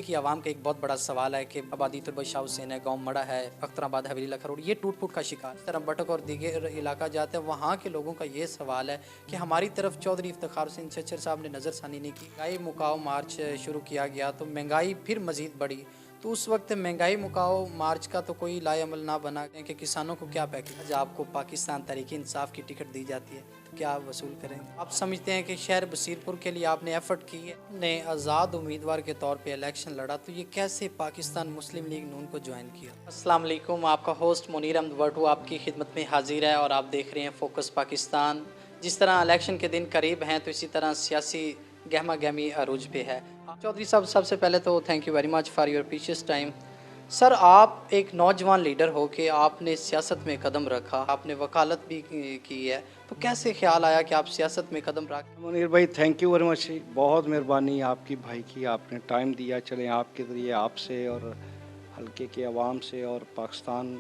की आवाम का एक बहुत बड़ा सवाल है कि आबादी तो शाह हुसैन है, गाँव मड़ा है, अख्तराबाद, हवेली लखा रोड, ये टूट फूट का शिकार। इस तरह बटक और दीगर इलाका जाते हैं, वहाँ के लोगों का ये सवाल है कि हमारी तरफ चौधरी इफ्तिखार हुसैन चच्चर साहब ने नज़रसानी नहीं की। महंगाई मुकाओ मार्च शुरू किया गया तो महंगाई फिर मज़ीद बढ़ी। तो उस वक्त महंगाई मुकाओ मार्च का तो कोई लाएअमल ना बना कि किसानों को क्या पैकेज। आपको पाकिस्तान तहरीक इंसाफ की टिकट दी जाती है तो क्या आप वसूल करेंगे? आप समझते हैं कि शहर बसीरपुर के लिए आपने एफर्ट की है, ने आज़ाद उम्मीदवार के तौर पे इलेक्शन लड़ा, तो ये कैसे पाकिस्तान मुस्लिम लीग नून को ज्वाइन किया? अस्सलाम वालेकुम, आपका होस्ट मुनीर अहमद भट्टू आपकी खिदमत में हाजिर है और आप देख रहे हैं फोकस पाकिस्तान। जिस तरह इलेक्शन के दिन करीब हैं तो इसी तरह सियासी गहमा गहमी अरूज पे है। चौधरी साहब, सबसे पहले तो thank you very much for your precious time. Sir, आप एक नौजवान लीडर हो के आपने सियासत में कदम रखा, आपने वकालत भी की है, तो कैसे ख्याल आया कि आप सियासत में कदम रख? मुनीर भाई, थैंक यू वेरी मच। बहुत मेहरबानी आपकी भाई की, आपने टाइम दिया। चलें आपके ज़रिए आपसे और हल्के के आवाम से और पाकिस्तान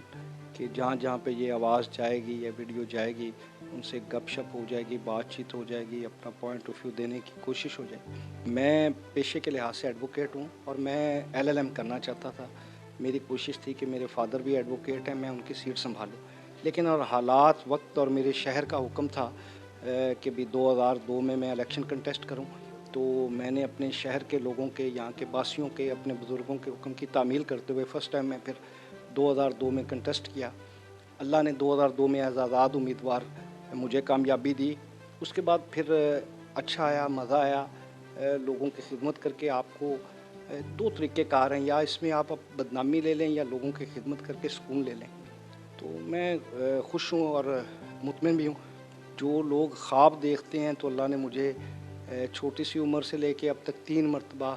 के जहाँ जहाँ पे ये आवाज़ जाएगी या वीडियो जाएगी उनसे गपशप हो जाएगी, बातचीत हो जाएगी, अपना पॉइंट ऑफ व्यू देने की कोशिश हो जाएगी। मैं पेशे के लिहाज से एडवोकेट हूँ और मैं एलएलएम करना चाहता था। मेरी कोशिश थी कि मेरे फादर भी एडवोकेट हैं, मैं उनकी सीट संभालूँ, लेकिन और हालात वक्त और मेरे शहर का हुक्म था कि भी 2002 में मैं इलेक्शन कंटेस्ट करूं। तो मैंने अपने शहर के लोगों के, यहाँ के वासियों के, अपने बुज़ुर्गों के हुक्म की तामील करते हुए फ़र्स्ट टाइम मैं फिर 2002 में कंटेस्ट किया। अल्लाह ने 2002 में आज़ाद उम्मीदवार मुझे कामयाबी दी। उसके बाद फिर अच्छा आया, मज़ा आया। लोगों की खिदमत करके आपको दो तरीक़े कार हैं, या इसमें आप बदनामी ले लें या लोगों की खिदमत करके सुकून ले लें। तो मैं खुश हूँ और मुतमिन भी हूँ। जो लोग ख्वाब देखते हैं तो अल्लाह ने मुझे छोटी सी उम्र से लेके अब तक 3 मरतबा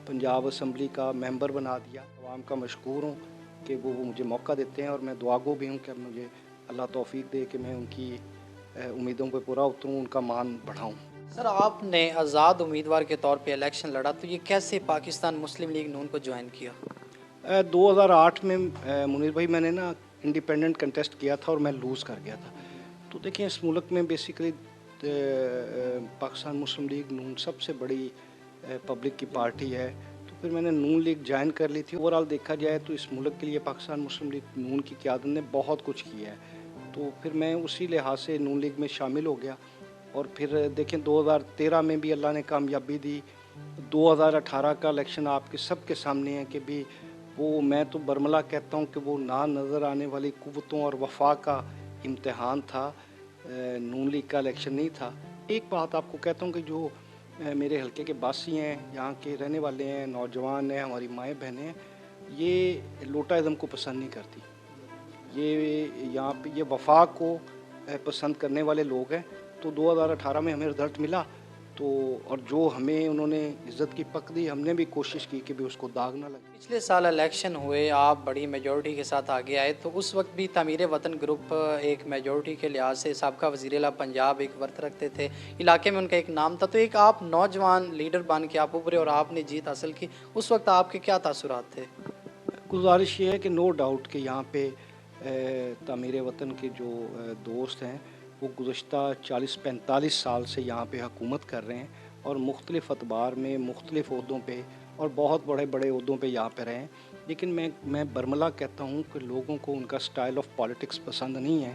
पंजाब असम्बली का मेंबर बना दिया। आवाम का मशकूर हूँ कि वो मुझे मौका देते हैं और मैं दुआगो भी हूँ कि मुझे अल्लाह तौफीक दे कि मैं उनकी उम्मीदों पे पूरा उतरूँ, उनका मान बढ़ाऊँ। सर, आपने आज़ाद उम्मीदवार के तौर पे इलेक्शन लड़ा, तो ये कैसे पाकिस्तान मुस्लिम लीग नून को ज्वाइन किया? 2008 में मुनीर भाई मैंने ना इंडिपेंडेंट कंटेस्ट किया था और मैं लूज़ कर गया था। तो देखिए, इस मुल्क में बेसिकली पाकिस्तान मुस्लिम लीग नून सबसे बड़ी पब्लिक की पार्टी है। तो फिर मैंने नून लीग ज्वाइन कर ली थी। ओवरऑल देखा जाए तो इस मुल्क के लिए पाकिस्तान मुस्लिम लीग नून की क़यादत ने बहुत कुछ किया है। तो फिर मैं उसी लिहाज से नून लीग में शामिल हो गया। और फिर देखें, 2013 में भी अल्लाह ने कामयाबी दी। 2018 का इलेक्शन आपके सबके सामने है कि भी वो, मैं तो बरमला कहता हूँ कि वो ना नज़र आने वाली क़ुव्वतों और वफा का इम्तिहान था। नून लीग का इलेक्शन नहीं था। एक बात आपको कहता हूँ कि जो मेरे हलके के बासी हैं, यहाँ के रहने वाले हैं, नौजवान हैं, हमारी माएँ बहनें हैं, ये लोटाइज़म को पसंद नहीं करती। ये यहाँ पे ये वफा को पसंद करने वाले लोग हैं। तो 2018 में हमें रिज़ल्ट मिला, तो और जो हमें उन्होंने इज़्ज़त की पक दी, हमने भी कोशिश की कि भी उसको दाग ना लगे। पिछले साल इलेक्शन हुए, आप बड़ी मेजॉरिटी के साथ आगे आए, तो उस वक्त भी तामीर वतन ग्रुप एक मेजॉरिटी के लिहाज से साबका वज़ीर-ए-आला पंजाब एक वर्त रखते थे, इलाके में उनका एक नाम था। तो एक आप नौजवान लीडर बन के आप उभरे और आपने जीत हासिल की, उस वक्त आपके क्या तासुरात थे? गुजारिश ये है कि नो डाउट कि यहाँ पे तामीर वतन के जो दोस्त हैं वो गुज़श्ता 40-45 साल से यहाँ पे हुकूमत कर रहे हैं और मुख्तलिफ़ अतबार में मुख्तलिफ़ ओहदों पे और बहुत बड़े बड़े ओहदों पे यहाँ पे रहे हैं। लेकिन मैं बरमला कहता हूँ कि लोगों को उनका स्टाइल ऑफ पॉलिटिक्स पसंद नहीं है।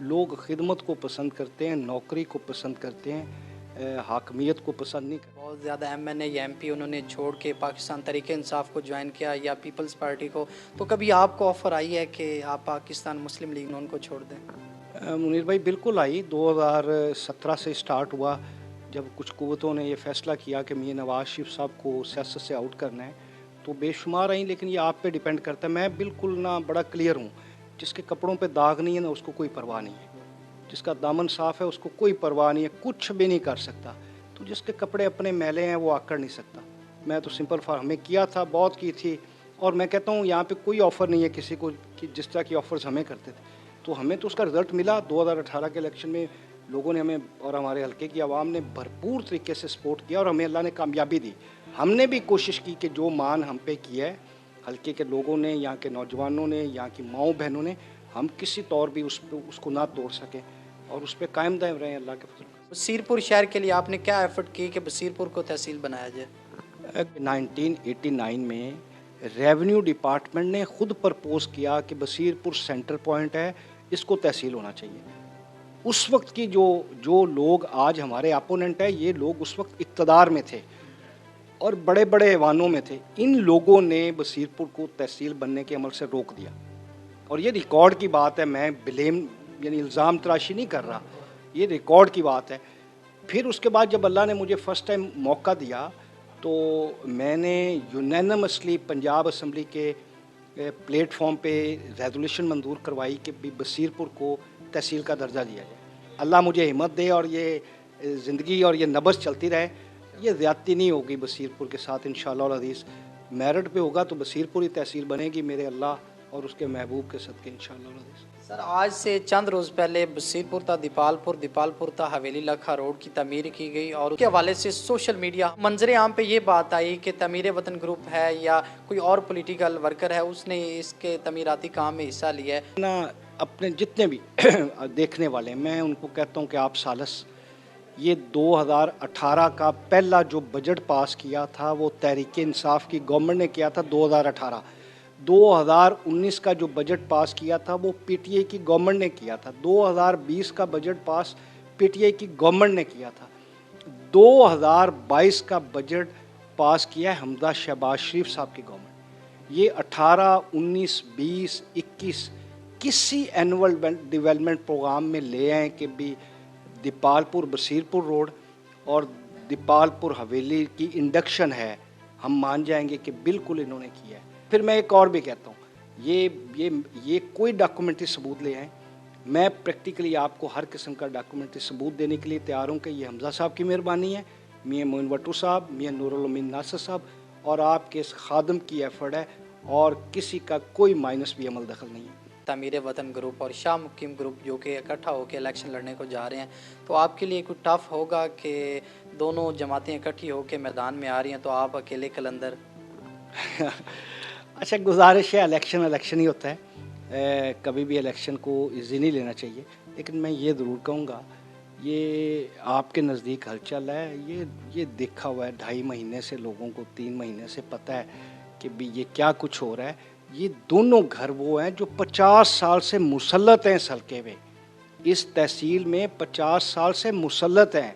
लोग खिदमत को पसंद करते हैं, नौकरी को पसंद करते हैं, हाकमियत को पसंद नहीं करते। बहुत ज़्यादा एमएनए या एमपी उन्होंने छोड़ के पाकिस्तान तहरीक इंसाफ को ज्वाइन किया या पीपल्स पार्टी को, तो कभी आपको ऑफ़र आई है कि आप पाकिस्तान मुस्लिम लीग नून को छोड़ दें? मुनीर भाई, बिल्कुल आई। 2017 से स्टार्ट हुआ, जब कुछ कुव्वतों ने ये फ़ैसला किया कि मियां नवाज़ शरीफ साहब को सियासत से आउट करना है, तो बेशुमार आई। लेकिन ये आप पे डिपेंड करता है। मैं बिल्कुल ना बड़ा क्लियर हूँ, जिसके कपड़ों पे दाग नहीं है ना उसको कोई परवाह नहीं है, जिसका दामन साफ़ है उसको कोई परवाह नहीं है, कुछ भी नहीं कर सकता। तो जिसके कपड़े अपने मैले हैं वो आकड़ नहीं सकता। मैं तो सिंपल फॉर हमें किया था, बहुत की थी। और मैं कहता हूँ यहाँ पे कोई ऑफ़र नहीं है किसी को कि जिस तरह की ऑफ़र्स हमें करते थे। तो हमें तो उसका रिज़ल्ट मिला 2018 के इलेक्शन में। लोगों ने हमें और हमारे हलके की आवाम ने भरपूर तरीके से सपोर्ट किया और हमें अल्लाह ने कामयाबी दी। हमने भी कोशिश की कि जो मान हम पे किया है हलके के लोगों ने, यहाँ के नौजवानों ने, यहाँ की माँओं बहनों ने, हम किसी तौर भी उसको ना तोड़ सकें और उस पर कायम दायम रहें अल्लाह के फजल। बसीरपुर शहर के लिए आपने क्या एफ़र्ट की कि बसीरपुर को तहसील बनाया जाए? 1989 में रेवेन्यू डिपार्टमेंट ने खुद प्रपोज किया कि बसीरपुर सेंटर पॉइंट है, इसको तहसील होना चाहिए। उस वक्त की जो जो लोग आज हमारे अपोनेंट है, ये लोग उस वक्त इक़्तिदार में थे और बड़े बड़े ऐवानों में थे। इन लोगों ने बसीरपुर को तहसील बनने के अमल से रोक दिया और ये रिकॉर्ड की बात है। मैं ब्लेम यानी इल्ज़ाम तराशी नहीं कर रहा, ये रिकॉर्ड की बात है। फिर उसके बाद जब अल्लाह ने मुझे फ़र्स्ट टाइम मौका दिया तो मैंने यूनानिमसली पंजाब असम्बली के प्लेटफॉर्म पे रेजोल्यूशन मंजूर करवाई कि बसीरपुर को तहसील का दर्जा दिया जाए। अल्लाह मुझे हिम्मत दे और ये ज़िंदगी और ये नब्ज़ चलती रहे। ये ज़्यादती नहीं होगी बसीरपुर के साथ इंशाअल्लाह अज़ीज़। मेरिट पे होगा तो बसीरपुर ही तहसील बनेगी मेरे अल्लाह और उसके महबूब के सदके इंशाअल्लाह अज़ीज़। सर, आज से चंद रोज़ पहले बसीरपुर था दीपालपुर, दीपालपुर था हवेली लखा रोड की तमीर की गई और उसके हवाले से सोशल मीडिया मंजर आम पे ये बात आई कि तमीर वतन ग्रुप है या कोई और पॉलिटिकल वर्कर है, उसने इसके तमीराती काम में हिस्सा लिया है ना। अपने जितने भी देखने वाले मैं उनको कहता हूँ कि आप सालस ये 2018 का पहला जो बजट पास किया था वो तहरीक इंसाफ की गवर्नमेंट ने किया था। 2018 2019 का जो बजट पास किया था वो पीटीआई की गवर्नमेंट ने किया था। 2020 का बजट पास पीटीआई की गवर्नमेंट ने किया था। 2022 का बजट पास किया है हमजा शहबाज शरीफ साहब की गवर्नमेंट। ये 18, 19, 20, 21 किसी एनुअल डेवलपमेंट प्रोग्राम में ले आए कि भी दीपालपुर बसीरपुर रोड और दीपालपुर हवेली की इंडक्शन है, हम मान जाएंगे कि बिल्कुल इन्होंने किया है। फिर मैं एक और भी कहता हूँ, ये कोई डॉक्यूमेंट्री सबूत ले आए, मैं प्रैक्टिकली आपको हर किस्म का डॉक्यूमेंट्री सबूत देने के लिए तैयार हूँ कि ये हमजा साहब की मेहरबानी है, मियाँ मोइन भट्टू साहब, मियाँ नूरुल अमीन नासिर साहब और आपके इस खादम की एफर्ट है और किसी का कोई माइनस भी अमल दखल नहीं है। तमीर वतन ग्रुप और शाह मुकीम ग्रुप जो कि इकट्ठा होकर इलेक्शन लड़ने को जा रहे हैं, तो आपके लिए कुछ टफ होगा कि दोनों जमातें इकट्ठी होकर मैदान में आ रही हैं तो आप अकेले कलंदर? अच्छा, गुजारिश है, इलेक्शन ही होता है, कभी भी इलेक्शन को इजी नहीं लेना चाहिए। लेकिन मैं ये ज़रूर कहूँगा, ये आपके नज़दीक हलचल है, ये देखा हुआ है 2.5 महीने से, लोगों को 3 महीने से पता है कि भी ये क्या कुछ हो रहा है। ये दोनों घर वो हैं जो 50 साल से मुसल्लत हैं इस हल्के में, इस तहसील में 50 साल से मुसल्लत हैं।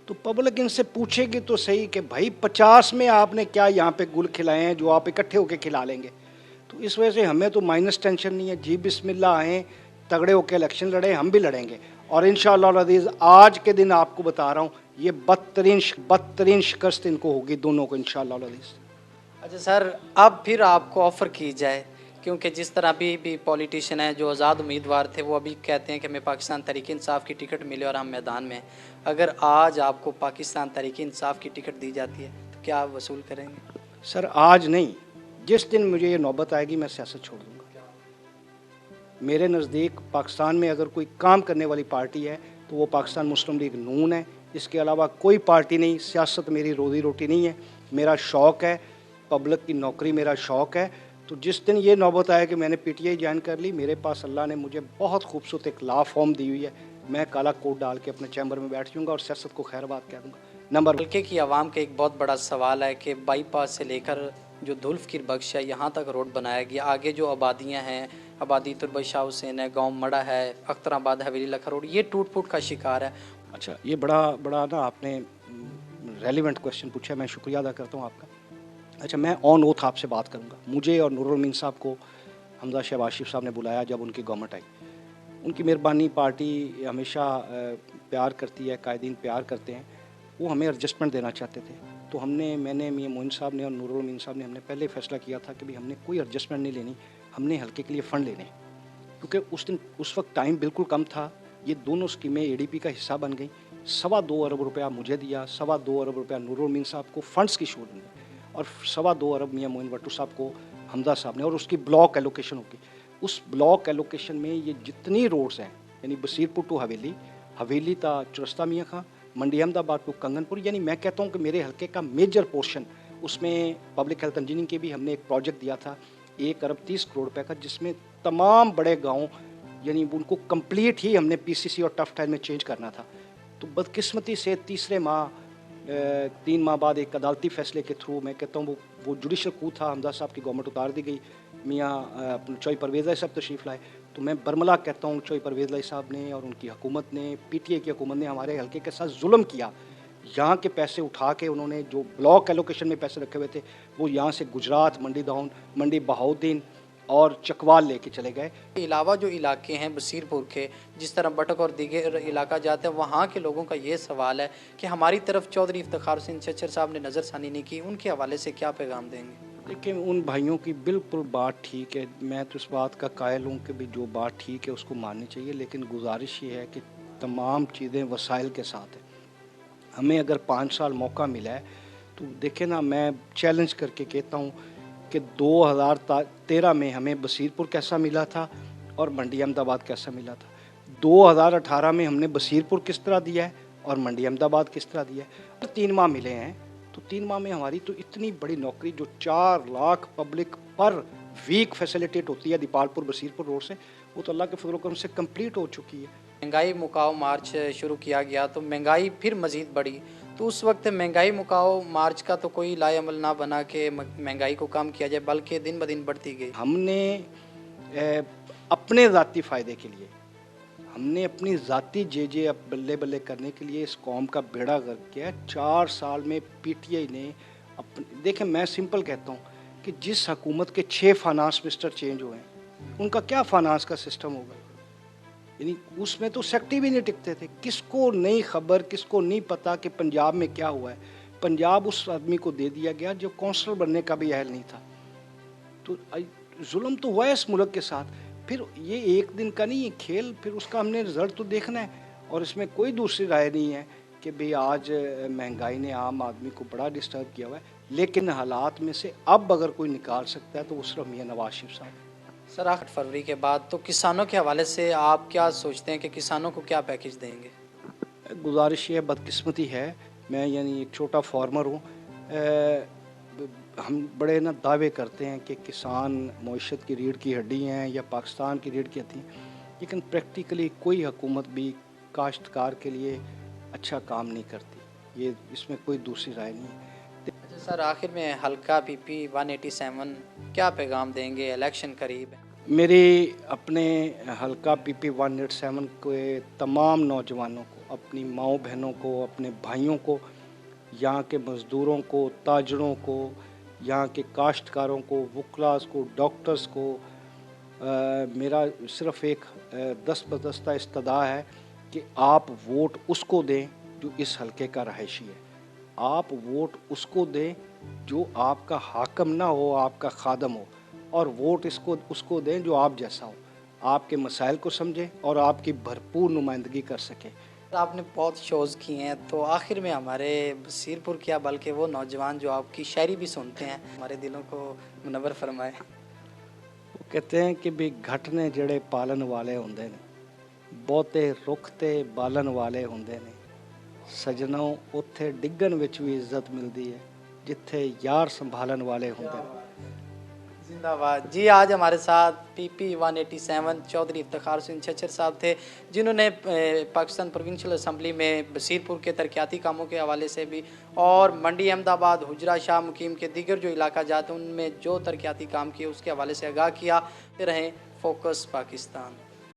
तो पब्लिक इनसे पूछेगी तो सही कि भाई 50 में आपने क्या यहाँ पे गुल खिलाए हैं जो आप इकट्ठे होकर खिला लेंगे। तो इस वजह से हमें तो माइनस टेंशन नहीं है, जी बिस्मिल्लाह आएँ, तगड़े होकर इलेक्शन लड़ें, हम भी लड़ेंगे और इंशाअल्लाह अज़ीज़ आज के दिन आपको बता रहा हूँ ये बदतरीन शिकस्त इनको होगी दोनों को इंशाअल्लाह अज़ीज़। अच्छा सर, अब फिर आपको ऑफ़र की जाए, क्योंकि जिस तरह अभी भी पॉलिटिशियन हैं जो आज़ाद उम्मीदवार थे वो अभी कहते हैं कि हमें पाकिस्तान तहरीक इंसाफ की टिकट मिले और हम मैदान में हैं, अगर आज आपको पाकिस्तान तहरीक इंसाफ की टिकट दी जाती है तो क्या आप वसूल करेंगे? सर आज नहीं, जिस दिन मुझे ये नौबत आएगी मैं सियासत छोड़ दूँगा। मेरे नज़दीक पाकिस्तान में अगर कोई काम करने वाली पार्टी है तो वो पाकिस्तान मुस्लिम लीग नून है, इसके अलावा कोई पार्टी नहीं। सियासत मेरी रोज़ी रोटी नहीं है, मेरा शौक़ है, पब्लिक की नौकरी मेरा शौक़ है। तो जिस दिन ये नौबत आया कि मैंने पीटीआई ज्वाइन कर ली, मेरे पास अल्लाह ने मुझे बहुत खूबसूरत एक लॉ फॉर्म दी हुई है, मैं काला कोट डाल के अपने चैम्बर में बैठ जाऊँगा और सियासत को खैरबाद कह दूँगा। नंबर हल्के की आवाम का एक बहुत बड़ा सवाल है कि बाईपास से लेकर जो जुल्फ़िकार बख्श है यहाँ तक रोड बनाया गया, आगे जो आबादियाँ हैं, आबादी तुरबा शाह हुसैन है, गाँव मड़ा है, अख्तराबाद हवेली लखा रोड, ये टूट फूट का शिकार है। अच्छा, ये बड़ा ना आपने रेलिवेंट क्वेश्चन पूछा, मैं शुक्रिया अदा करता हूँ आपका। अच्छा, मैं ऑन ओथ आपसे बात करूँगा। मुझे और नूरुल अमीन साहब को हमजा शहबाज शरीफ साहब ने बुलाया जब उनकी गवर्नमेंट आई। उनकी मेहरबानी, पार्टी हमेशा प्यार करती है, कायदीन प्यार करते हैं, वो हमें एडजस्टमेंट देना चाहते थे। तो मैंने मियां मोइन साहब ने और नूरुल अमीन साहब ने हमने पहले फैसला किया था कि भी हमने कोई एडजस्टमेंट नहीं लेनी, हमने हल्के के लिए फ़ंड लेने, क्योंकि उस वक्त टाइम बिल्कुल कम था। ये दोनों स्कीमें एडीपी का हिस्सा बन गई। 2.25 अरब रुपया मुझे दिया, 2.25 अरब रुपया नूरुल अमीन साहब को फंड्स की शूट में और 2.25 अरब मियां मोइन भट्टू साहब को हमजा साहब ने, और उसकी ब्लॉक एलोकेशन होगी। उस ब्लॉक एलोकेशन में ये जितनी रोड्स हैं, यानी बसीरपुर टू हवेली था चुरस्ता मियाँ खां, मंडी अहमदाबाद टू कंगनपुर, यानी मैं कहता हूँ कि मेरे हल्के का मेजर पोर्शन, उसमें पब्लिक हेल्थ इंजीनियरिंग के भी हमने एक प्रोजेक्ट दिया था 1 अरब 30 करोड़ रुपये का, जिसमें तमाम बड़े गाँव यानी उनको कंप्लीट ही हमने पीसीसी और टफ टाइल में चेंज करना था। तो बदकिस्मती से तीसरे माह 3 माह बाद एक अदालती फ़ैसले के थ्रू मैं कहता हूँ वो जुडिशल कू था, हमजा साहब की गवर्नमेंट उतार दी गई, मियाँ अपने चौधरी परवेज़ अली साहब तशरीफ़ लाए। तो मैं बरमला कहता हूँ चौधरी परवेज़ अली साहब ने और उनकी हुकूमत ने, पीटीआई की हुकूमत ने हमारे हल्के के साथ जुल्म किया। यहाँ के पैसे उठा के उन्होंने जो ब्लॉक एलोकेशन में पैसे रखे हुए थे वो यहाँ से गुजरात, मंडी दाउन, मंडी बहाउद्दीन और चकवाल लेके चले गए। के अलावा जो इलाके हैं बसीरपुर के, जिस तरह बटक और दीगर इलाका जाते हैं, वहाँ के लोगों का ये सवाल है कि हमारी तरफ चौधरी इफ्तिखार हुसैन चच्चर साहब ने नज़रसानी नहीं की, उनके हवाले से क्या पैगाम देंगे? देखिए, उन भाइयों की बिल्कुल बात ठीक है, मैं तो इस बात का कायल हूँ कि भी जो बात ठीक है उसको माननी चाहिए, लेकिन गुजारिश ये है कि तमाम चीज़ें वसाइल के साथ है। हमें अगर 5 साल मौका मिला है तो देखें ना, मैं चैलेंज करके कहता हूँ कि 2013 में हमें बसीरपुर कैसा मिला था और मंडी अहमदाबाद कैसा मिला था। 2018 में हमने बसीरपुर किस तरह दिया है और मंडी अहमदाबाद किस तरह दिया है। 3 माह मिले हैं तो 3 माह में हमारी तो इतनी बड़ी नौकरी जो 4 lakh public per week facilitate होती है दीपालपुर बसीरपुर रोड से, वो तो अल्लाह के फजल करम से कंप्लीट हो चुकी है। महंगाई मुकाओ मार्च शुरू किया गया तो महंगाई फिर मज़ीद बढ़ी, तो उस वक्त महंगाई मुकाओ मार्च का तो कोई लाएअमल ना बना के महंगाई को कम किया जाए, बल्कि दिन ब दिन बढ़ती गई। हमने अपने ज़ाती फ़ायदे के लिए, हमने अपनी ज़ाती जे अब बल्ले बल्ले करने के लिए इस कौम का बेड़ा गर्क किया। 4 साल में पीटीआई ने देखें, मैं सिंपल कहता हूँ कि जिस हुकूमत के 6 फाइनेंस मिनिस्टर चेंज हुए हैं उनका क्या फाइनेंस का सिस्टम होगा, यानी उसमें तो सेक्रेटरी भी नहीं टिकते थे। किसको नहीं खबर, किसको नहीं पता कि पंजाब में क्या हुआ है। पंजाब उस आदमी को दे दिया गया जो काउंसलर बनने का भी अहल नहीं था। तो जुल्म तो हुआ है इस मुल्क के साथ। फिर ये एक दिन का नहीं है खेल, फिर उसका हमने रिजल्ट तो देखना है। और इसमें कोई दूसरी राय नहीं है कि भाई आज महंगाई ने आम आदमी को बड़ा डिस्टर्ब किया हुआ है, लेकिन हालात में से अब अगर कोई निकाल सकता है तो वो सिर्फ मियां नवाज शरीफ साहब है। सर, 8 फरवरी के बाद तो किसानों के हवाले से आप क्या सोचते हैं कि किसानों को क्या पैकेज देंगे? गुजारिश ये बदकिस्मती है, मैं यानी एक छोटा फार्मर हूँ, हम बड़े ना दावे करते हैं कि किसान मईशत की रीढ़ की हड्डी हैं या पाकिस्तान की रीढ़ की हड्डी, लेकिन प्रैक्टिकली कोई हुकूमत भी काश्तकार के लिए अच्छा काम नहीं करती। ये इसमें कोई दूसरी राय नहीं है। अच्छा सर, आखिर में हल्का PP 187 क्या पैगाम देंगे? इलेक्शन करीब है। मेरी अपने हल्का PP 187 के तमाम नौजवानों को, अपनी माओ बहनों को, अपने भाइयों को, यहाँ के मज़दूरों को, ताजरों को, यहाँ के काश्तकारों को, वकलास को, डॉक्टर्स को, मेरा सिर्फ़ एक दस्तबदस्ता इस्तदा है कि आप वोट उसको दें जो इस हल्के का रहायशी है। आप वोट उसको दें जो आपका हाकम ना हो, आपका खादम हो, और वोट उसको दें जो आप जैसा हो, आपके मसाइल को समझे और आपकी भरपूर नुमाइंदगी कर सके। आपने बहुत शोज़ किए हैं, तो आखिर में हमारे बसीरपुर क्या बल्कि वो नौजवान जो आपकी शायरी भी सुनते हैं, हमारे दिलों को मुनव्वर फरमाए। वो कहते हैं कि भी घटने जड़े पालन वाले होंदे ने, बहुते रुख ते बालन वाले होंदे ने, सजनों उत्थे डिग्गन विच भी इज्जत मिलती है जिथे यार संभालन वाले होंदे ने। जिंदाबाद जी। आज हमारे साथ PP 187 चौधरी इफ्तिखार हुसैन चच्चर साहब थे, जिन्होंने पाकिस्तान प्रोविंशियल असम्बली में बसीरपुर के तरक्याती कामों के हवाले से भी और मंडी अहमदाबाद, हुजरा, शाह मुकीम के दीगर जो इलाका जाते हैं उनमें जो तरक्याती काम किए उसके हवाले से आगाह किया। रहें फोकस पाकिस्तान।